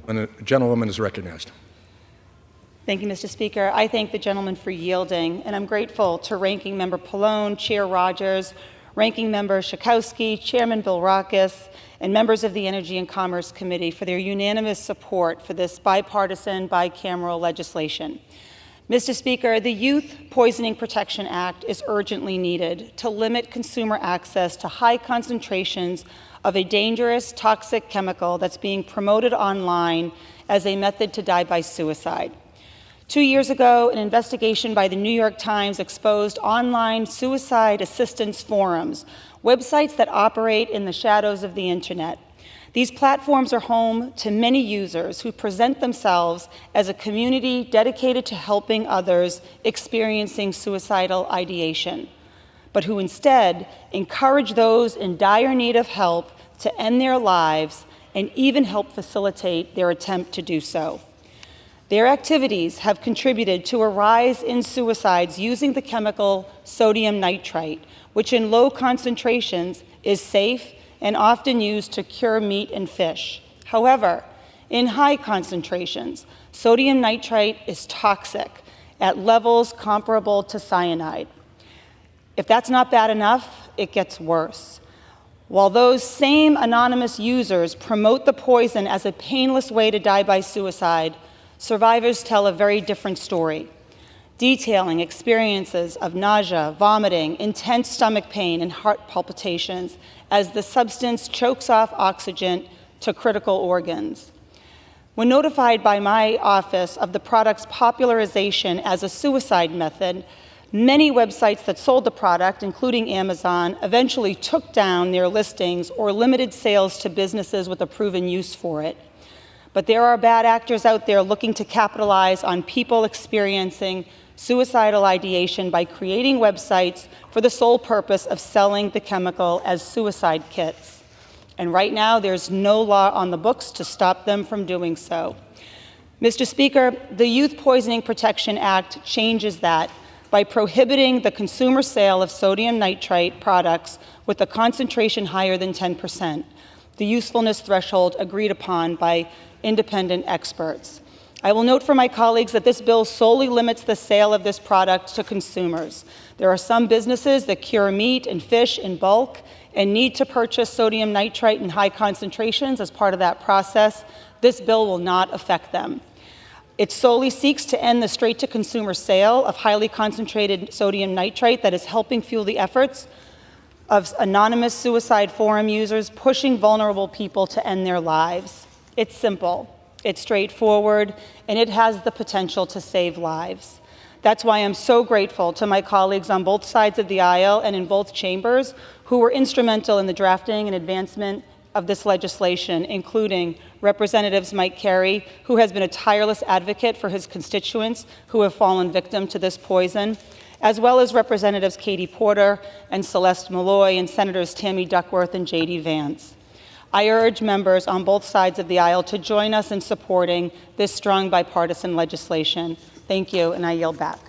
When the gentlewoman is recognized. Thank you, Mr. Speaker. I thank the gentleman for yielding, and I'm grateful to Ranking Member Pallone, Chair Rogers, Ranking Member Schakowsky, Chairman Bilrakis, and members of the Energy and Commerce Committee for their unanimous support for this bipartisan, bicameral legislation. Mr. Speaker, the Youth Poisoning Protection Act is urgently needed to limit consumer access to high concentrations of a dangerous, toxic chemical that's being promoted online as a method to die by suicide. 2 years ago, an investigation by the New York Times exposed online suicide assistance forums, websites that operate in the shadows of the internet. These platforms are home to many users who present themselves as a community dedicated to helping others experiencing suicidal ideation, but who instead encourage those in dire need of help to end their lives and even help facilitate their attempt to do so. Their activities have contributed to a rise in suicides using the chemical sodium nitrite, which in low concentrations is safe and often used to cure meat and fish. However, in high concentrations, sodium nitrite is toxic at levels comparable to cyanide. If that's not bad enough, it gets worse. While those same anonymous users promote the poison as a painless way to die by suicide, survivors tell a very different story, detailing experiences of nausea, vomiting, intense stomach pain, and heart palpitations as the substance chokes off oxygen to critical organs. When notified by my office of the product's popularization as a suicide method, many websites that sold the product, including Amazon, eventually took down their listings or limited sales to businesses with a proven use for it. But there are bad actors out there looking to capitalize on people experiencing suicidal ideation by creating websites for the sole purpose of selling the chemical as suicide kits. And right now, there's no law on the books to stop them from doing so. Mr. Speaker, the Youth Poisoning Protection Act changes that by prohibiting the consumer sale of sodium nitrite products with a concentration higher than 10%, the usefulness threshold agreed upon by independent experts. I will note for my colleagues that this bill solely limits the sale of this product to consumers. There are some businesses that cure meat and fish in bulk and need to purchase sodium nitrite in high concentrations as part of that process. This bill will not affect them. It solely seeks to end the straight-to-consumer sale of highly concentrated sodium nitrite that is helping fuel the efforts of anonymous suicide forum users pushing vulnerable people to end their lives. It's simple. It's straightforward, and it has the potential to save lives. That's why I'm so grateful to my colleagues on both sides of the aisle and in both chambers who were instrumental in the drafting and advancement of this legislation, including Representatives Mike Carey, who has been a tireless advocate for his constituents who have fallen victim to this poison, as well as Representatives Katie Porter and Celeste Malloy and Senators Tammy Duckworth and J.D. Vance. I urge members on both sides of the aisle to join us in supporting this strong bipartisan legislation. Thank you, and I yield back.